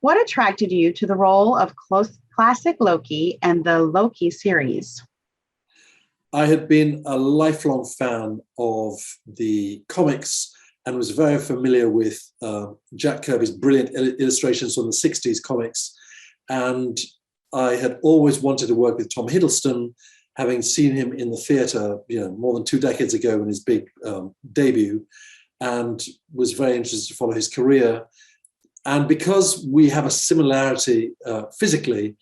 What attracted you to the role of classic Loki and the Loki series? I had been a lifelong fan of the comics and was very familiar with Jack Kirby's brilliant illustrations from the 60s comics. And I had always wanted to work with Tom Hiddleston, having seen him in the theatre, more than 2 decades ago in his big debut, and was very interested to follow his career. And because we have a similarity physically,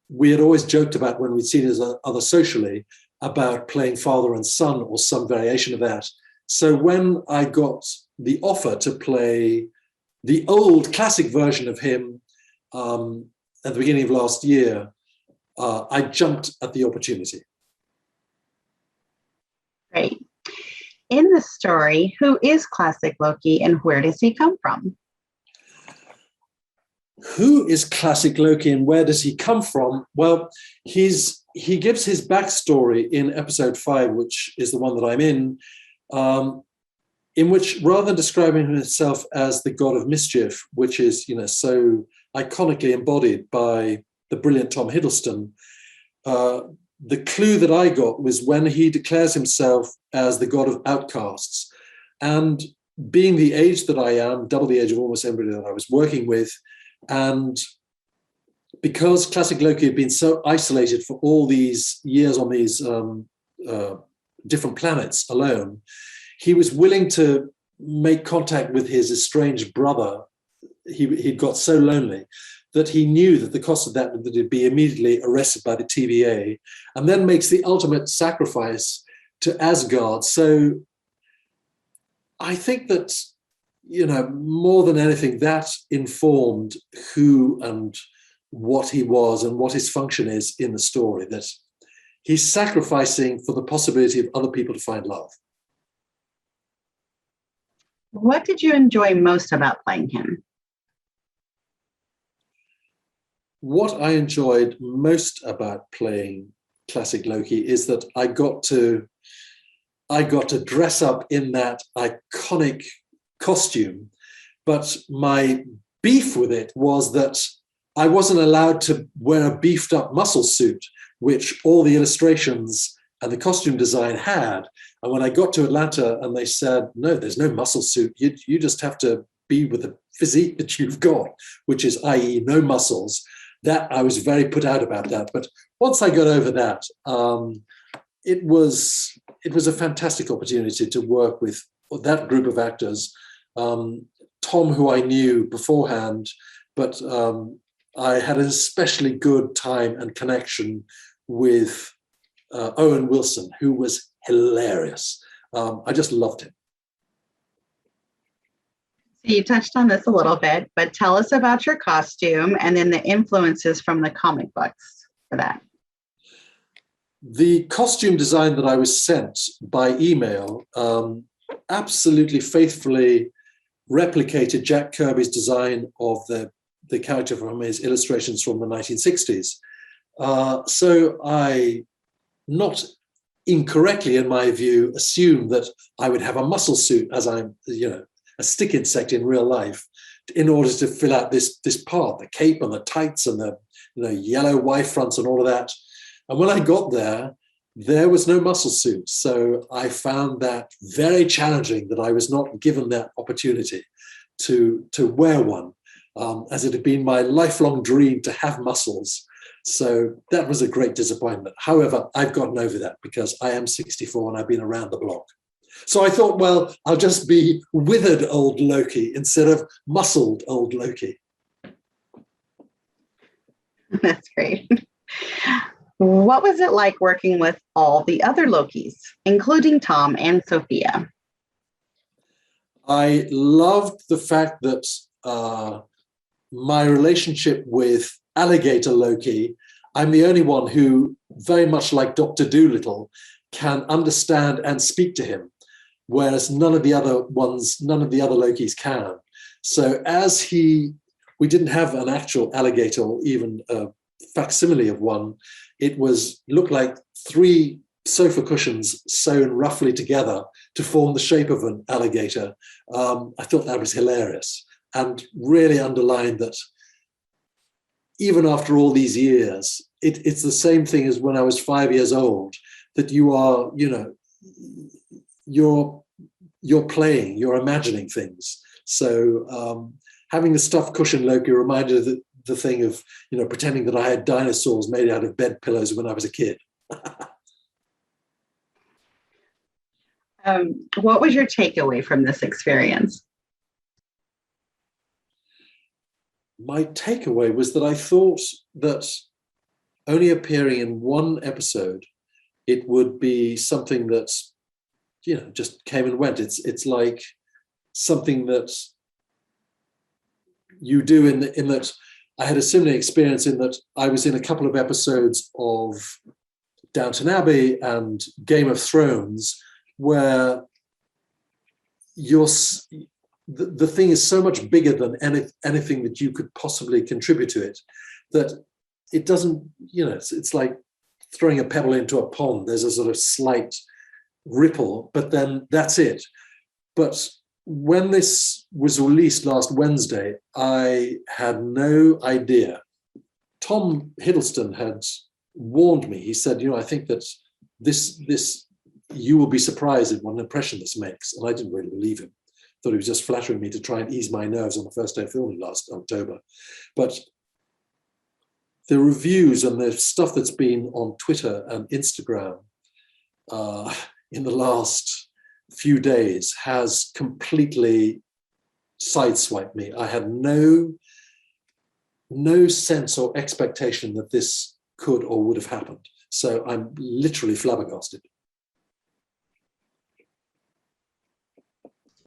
we had always joked about when we'd seen each other socially about playing father and son or some variation of that. So when I got the offer to play the old classic version of him at the beginning of last year, I jumped at the opportunity. Great. In the story, who is classic Loki and where does he come from? Who is classic Loki and where does he come from? Well, he gives his backstory in episode 5, which is the one that I'm in which rather than describing himself as the God of Mischief, which is so iconically embodied by the brilliant Tom Hiddleston, the clue that I got was when he declares himself as the God of outcasts. And being the age that I am, double the age of almost everybody that I was working with, and because classic Loki had been so isolated for all these years on these different planets alone, he was willing to make contact with his estranged brother. He'd got so lonely that he knew that the cost of that would be immediately arrested by the TVA, and then makes the ultimate sacrifice to Asgard. So I think that, more than anything, that informed who and what he was and what his function is in the story, that he's sacrificing for the possibility of other people to find love. What did you enjoy most about playing him? What I enjoyed most about playing classic Loki is that I got to dress up in that iconic costume, but my beef with it was that I wasn't allowed to wear a beefed up muscle suit, which all the illustrations and the costume design had. And when I got to Atlanta and they said, no, there's no muscle suit, you just have to be with the physique that you've got, which is i.e. no muscles, that I was very put out about that. But once I got over that, it was a fantastic opportunity to work with that group of actors. Tom, who I knew beforehand, but I had an especially good time and connection with Owen Wilson, who was hilarious. I just loved him. You touched on this a little bit, but tell us about your costume and then the influences from the comic books for that. The costume design that I was sent by email absolutely faithfully replicated Jack Kirby's design of the character from his illustrations from the 1960s. So I, not incorrectly in my view, assumed that I would have a muscle suit as I'm, a stick insect in real life, in order to fill out this part, the cape and the tights and the yellow Y fronts and all of that. And when I got there, there was no muscle suit. So I found that very challenging that I was not given that opportunity to wear one, as it had been my lifelong dream to have muscles. So that was a great disappointment. However, I've gotten over that because I am 64 and I've been around the block. So I thought, well, I'll just be withered old Loki instead of muscled old Loki. That's great. What was it like working with all the other Lokis, including Tom and Sophia? I loved the fact that my relationship with Alligator Loki, I'm the only one who, very much like Dr. Dolittle, can understand and speak to him, whereas none of the other Lokis can. So we didn't have an actual alligator or even a facsimile of one. It looked like 3 sofa cushions sewn roughly together to form the shape of an alligator. I thought that was hilarious and really underlined that even after all these years, it's the same thing as when I was 5 years old, that you are, you're playing, you're imagining things. So having the stuffed cushion Loki reminded the thing of, pretending that I had dinosaurs made out of bed pillows when I was a kid. What was your takeaway from this experience? My takeaway was that I thought that only appearing in one episode, it would be something that, just came and went. It's like something that you do in that I had a similar experience in that I was in a couple of episodes of Downton Abbey and Game of Thrones, where the thing is so much bigger than anything that you could possibly contribute to it, that it doesn't, it's like throwing a pebble into a pond. There's a sort of slight ripple, but then that's it. But when this was released last Wednesday, I had no idea. Tom Hiddleston had warned me. He said, I think that this you will be surprised at what an impression this makes. And I didn't really believe him. Thought he was just flattering me to try and ease my nerves on the first day of filming last October. But the reviews and the stuff that's been on Twitter and Instagram in the last few days has completely sideswiped me. I had no sense or expectation that this could or would have happened. So I'm literally flabbergasted.